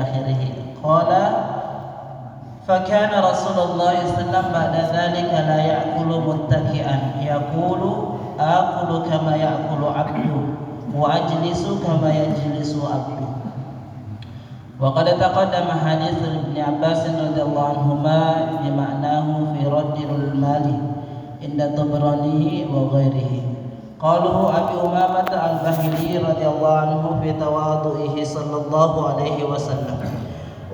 آخره. قال فكان رسول الله صلى الله عليه وسلم بعد ذلك لا يأكل متكئا، يقول آكل كما يأكل عبده وأجلس كما يجلس عبده. وقد تقدم حديث ابن عباس رضي الله عنهما بمعناه في رد المال عند الطبراني وغيره. قاله أبي أمامة الباهلي رضي الله عنه في تواضعه صلى الله عليه وسلم.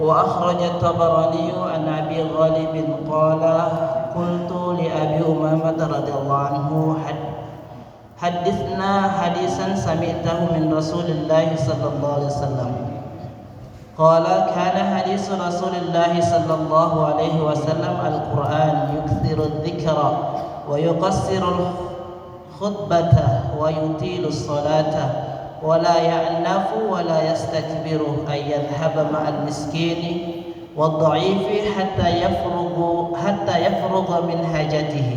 وأخرج الطبراني عن أبي غالب قال قلت لأبي أمامة رضي الله عنه حدثنا حديثا سمعته من رسول الله صلى الله عليه وسلم. قال كان حديث رسول الله صلى الله عليه وسلم القرآن يكثر الذكر ويقصر الخطبة ويطيل الصلاة ولا يعنف ولا يستكبر أن يذهب مع المسكين والضعيف حتى يفرغ من حاجته.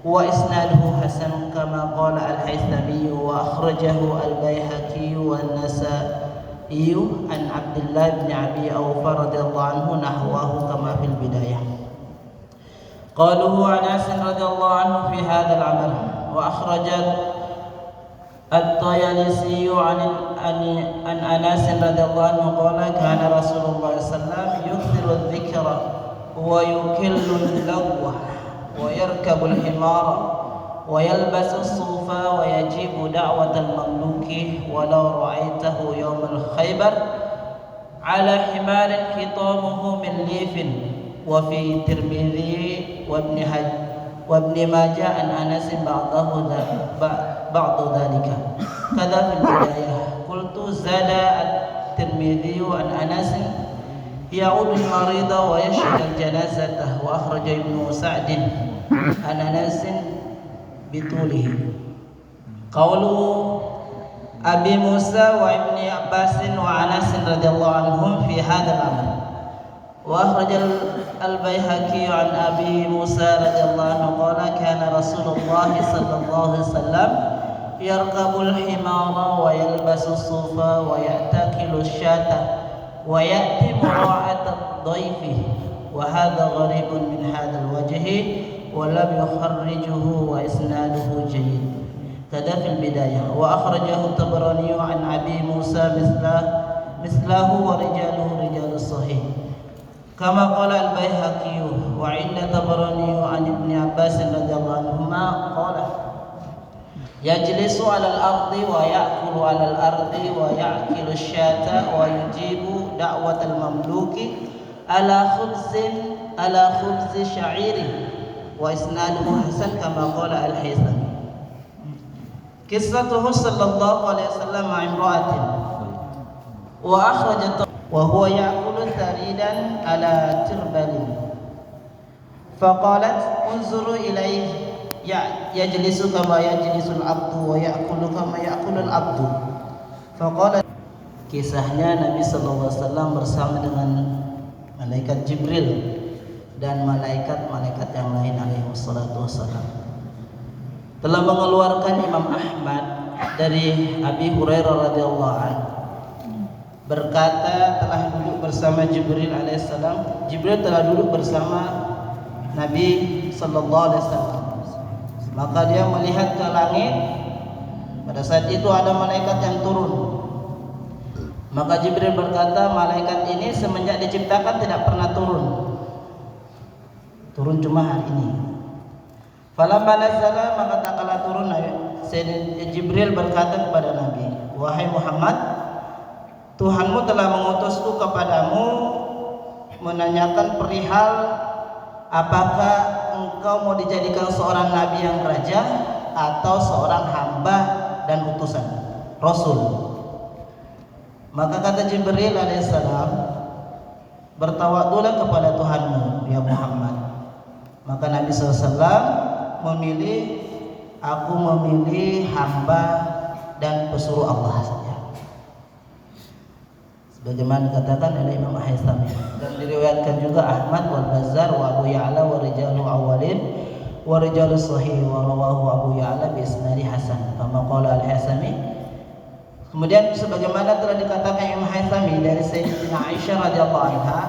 وإسناده حسن كما قال الهيثمي. وأخرجه البيهقي والنسائي عن عبد الله بن أبي أوفى رضي الله عنه نحوه كما في البداية. قاله عن أنس رضي الله عنه في هذا العمل. وأخرج الطيالسي عن أنس رضي الله عنه قال كان رسول الله صلى الله عليه وسلم يكثر الذكر ويكل اللغو ويركب الحمار ويلبس الصوف ويجيب دعوة المملوك ولو رأيته يوم الخيبر على حمار خطامه من ليف. وفي الترمذي وابن ماجه عن أنس بعض ذلك كذا في البداية. قلت زاد الترمذي عن أنس يعود المريض ويشهد الجنازة. وأخرج ابن سعد عن أنس بطوله. قوله أبي موسى وابن عباس وأنس رضي الله عنهم في هذا العمل. وأخرج البيهقي عن أبي موسى رضي الله عنه قال كان رسول الله صلى الله عليه وسلم يركب الحمار ويلبس الصوف ويأتكل الشاة ويأتي مراعاة الضيف. وهذا غريب من هذا الوجه ولم يخرجه وإسناده جيد كذا في البداية. وأخرجه الطبراني عن أبي موسى مثله ورجاله رجال الصحيح كما قال البيهقي. وعند الطبراني عن ابن عباس رضي الله عنهما قال يجلس على الأرض ويأكل على الأرض ويأكل الشاة ويجيب دعوة المملوك على خبز شعير. وإسناده حسن كما قال الهيثمي. قصته صلى الله عليه وسلم مع امرأة وأخرج وهو يأكل ثريدا على تربل فقالت انظروا إليه يجلس كما يجلس العبد ويأكل كما يأكل العبد. فقالت. Kisahnya Nabi sallallahu alaihi wasallam bersama dengan malaikat Jibril dan malaikat-malaikat yang lain alaihi wassalatu wassalam telah mengeluarkan Imam Ahmad dari Abi Hurairah radhiyallahu anhu berkata telah duduk bersama Jibril alaihissalam. Jibril telah duduk bersama Nabi sallallahu alaihi wasallam. Maka dia melihat ke langit. Pada saat itu ada malaikat yang turun. Maka Jibril berkata, malaikat ini semenjak diciptakan tidak pernah turun. Turun cuma hari ini. Falamma nazala, maka tak kala turun Jibril berkata kepada Nabi, wahai Muhammad, Tuhanmu telah mengutusku kepadamu menanyakan perihal apakah engkau mau dijadikan seorang nabi yang raja atau seorang hamba dan utusan Rasul. Maka kata Jibril alaihissalam, bertawadulah kepada Tuhanmu ya Muhammad. Maka Nabi SAW memilih, aku memilih hamba dan pesuruh Allah saja. Sebagaimana dikatakan oleh Imam Al-Haythami dan diriwayatkan juga Ahmad wal Bazzar wa Abu Ya'la wa rijalu awalin wa rijalu sahih wa rawahu Abu Ya'la bi isnadi hasan. Kama qala Al-Haythami Kemudian sebagaimana telah dikatakan Imam Haythami dari Sayyidatina Aisyah radhiyallahu anha,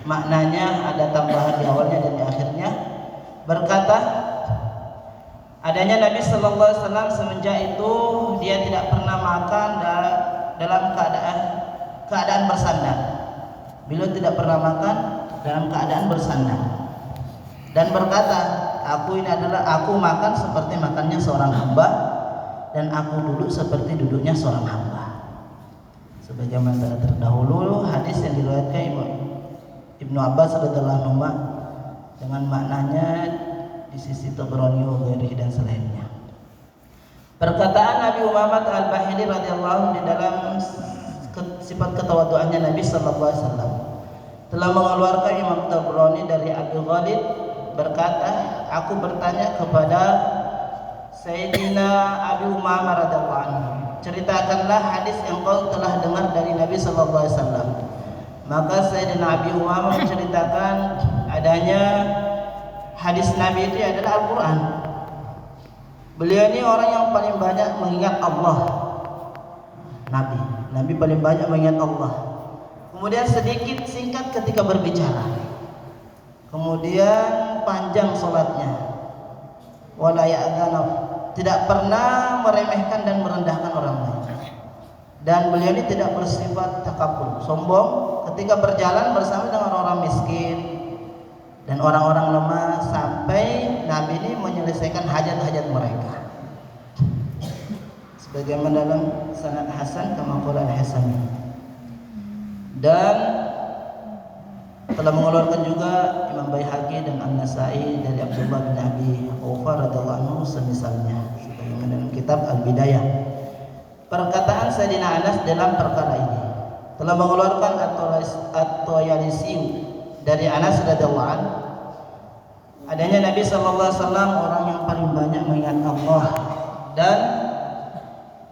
maknanya ada tambahan di awalnya dan di akhirnya, berkata adanya Nabi sallallahu alaihi wasallam semenjak itu dia tidak pernah makan dalam keadaan bersandar. Beliau tidak pernah makan dalam keadaan bersandar dan berkata, aku makan seperti makannya seorang hamba dan aku duduk seperti duduknya seorang hamba. Sebagaimana telah terdahulu hadis yang diriwayatkan Ibnu Abbas radhiyallahu anhu dengan maknanya di sisi Tabrani dan selainnya. Perkataan Nabi Umamah Al-Bahili radhiyallahu di dalam sifat ketawaduannya Nabi sallallahu alaihi wasallam telah mengeluarkan Imam Tabrani dari Abi Ghalib berkata, aku bertanya kepada Sayyidina Abi Umamah radhiyallahu anhu, ceritakanlah hadis yang kau telah dengar dari Nabi sallallahu alaihi wasallam. Maka Sayyidina Abi Umamah menceritakan adanya hadis Nabi itu adalah Al-Quran. Beliau ini orang yang paling banyak mengingat Allah. Nabi paling banyak mengingat Allah. Kemudian sedikit singkat ketika berbicara. Kemudian panjang sholatnya. Wala ya'dhanaf, tidak pernah meremehkan dan merendahkan orang lain. Dan beliau ini tidak bersifat takabur, sombong ketika berjalan bersama dengan orang miskin dan orang-orang lemah sampai Nabi ini menyelesaikan hajat-hajat mereka. Sebagaimana dalam sanad Hasan kama qala Al-Hasani. Dan telah mengeluarkan juga Imam Baihaqi dan An-Nasa'i dari Abdullah bin Abi Aufa radhiyallahu anhu semisalnya, sebagaimana dalam kitab Al-Bidayah. Perkataan Sayyidina Anas dalam perkara ini telah mengeluarkan At-Tayalisi dari Anas radhiyallahu anhu adanya Nabi sallallahu alaihi wasallam orang yang paling banyak mengingat Allah dan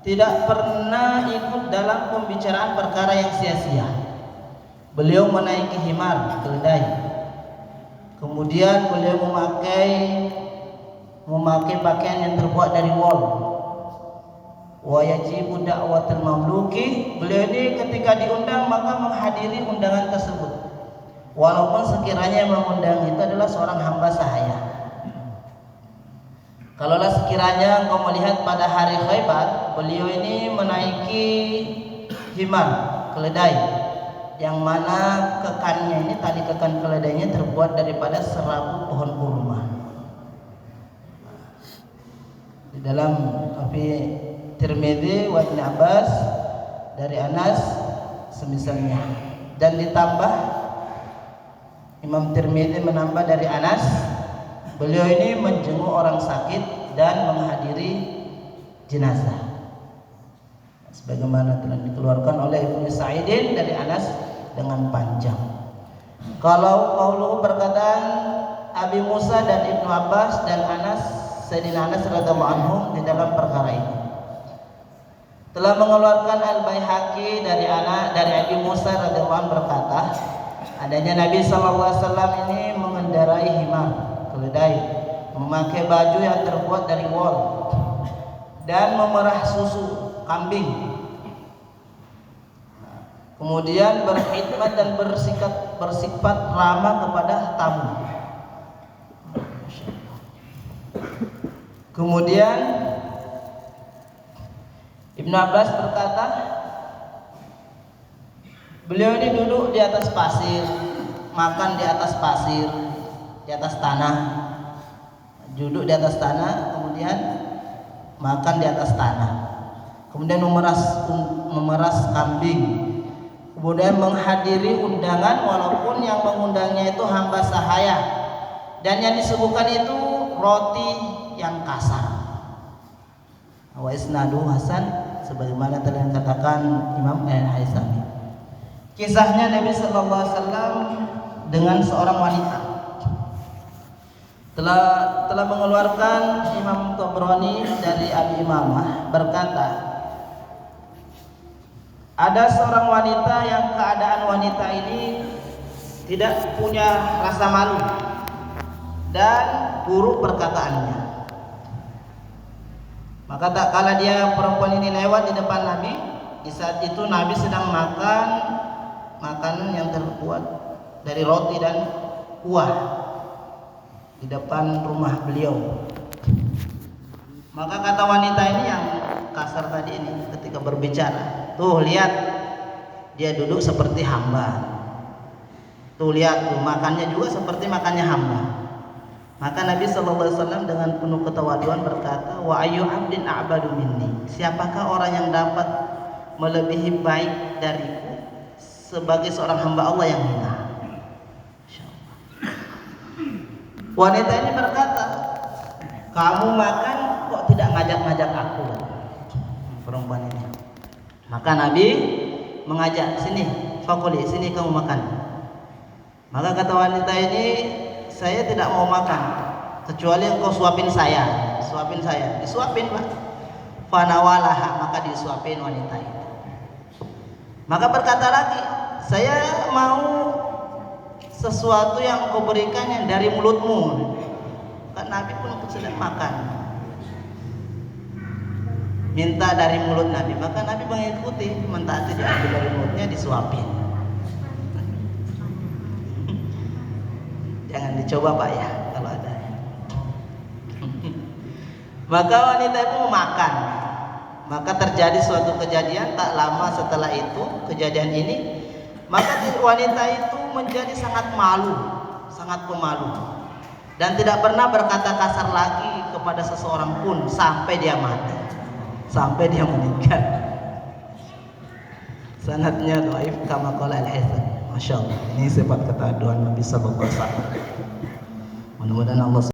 tidak pernah ikut dalam pembicaraan perkara yang sia-sia. Beliau menaiki himar, keledai. Kemudian beliau memakai pakaian yang terbuat dari wol. Wa yajibu da'watul mamluki. Beliau ini ketika diundang maka menghadiri undangan tersebut. Walaupun sekiranya yang mengundang itu adalah seorang hamba sahaya. Kalaulah sekiranya engkau melihat pada hari Khaibar, beliau ini menaiki himar, keledai, yang mana kekannya ini, tali kekan keledainya terbuat daripada serabut pohon kurma. Di dalam Tirmidzi wa Ibnu Abbas dari Anas semisalnya, dan ditambah Imam Tirmidzi menambah dari Anas, beliau ini menjenguk orang sakit dan menghadiri jenazah. Sebagaimana telah dikeluarkan oleh Ibnu Sa'idin dari Anas dengan panjang. Kalau qauluhu perkataan Abi Musa dan Ibnu Abbas dan Anas, Sayyidina Anas radhiyallahu anhu di dalam perkara ini telah mengeluarkan Al-Baihaqi dari Abi Musa radhiyallahu anhu berkata, adanya Nabi sallallahu alaihi wasallam ini mengendarai himar, keledai, memakai baju yang terbuat dari wol dan memerah susu kambing. Kemudian berkhidmat dan bersifat ramah kepada tamu. Kemudian Ibnu Abbas berkata, beliau ini duduk di atas pasir, makan di atas pasir, di atas tanah, duduk di atas tanah, kemudian makan di atas tanah, kemudian memeras kambing, kemudian menghadiri undangan walaupun yang mengundangnya itu hamba sahaya, dan yang disebutkan itu roti yang kasar. Wa isnadu hasan, sebagaimana telah dikatakan Imam Al-Haythami. Kisahnya Nabi sallallahu alaihi wasallam dengan seorang wanita telah mengeluarkan Imam Tabrani dari Abi Imamah berkata, ada seorang wanita yang keadaan wanita ini tidak punya rasa malu dan buruk perkataannya. Maka tak kala dia perempuan ini lewat di depan Nabi, di saat itu Nabi sedang makan makanan yang terbuat dari roti dan kuah di depan rumah beliau. Maka kata wanita ini yang kasar tadi ini ketika berbicara, tuh lihat dia duduk seperti hamba. Tuh lihat tuh makannya juga seperti makannya hamba. Maka Nabi SAW dengan penuh ketawaduan berkata, wa ayu abdin a'badu minni. Siapakah orang yang dapat melebihi baik dariku sebagai seorang hamba Allah yang hina? Wanita ini berkata, kamu makan kok tidak ngajak-ngajak aku? Perempuan ini. Maka Nabi mengajak, sini fakuli, sini kamu makan. Maka kata wanita ini, saya tidak mau makan kecuali engkau suapin saya. Disuapin Pak. Fanawalaha, maka disuapin wanita itu. Maka berkata lagi, saya mau sesuatu yang engkau berikan yang dari mulutmu. Kan Nabi pun sedang makan, minta dari mulut Nabi. Maka Nabi mengikuti, mentaati, diambil dari mulutnya, disuapin. Jangan dicoba Pak ya kalau ada. Maka wanita itu makan. Maka terjadi suatu kejadian, tak lama setelah itu kejadian ini, maka wanita itu menjadi sangat malu, sangat pemalu, dan tidak pernah berkata kasar lagi kepada seseorang pun sampai dia mati, sampai dia meninggal. Sanadnya dhaif kama qala al-Hasan. Masya Allah, ini sifat ketaduan Nabi sallallahu alaihi wasallam. Mudah-mudahan Allah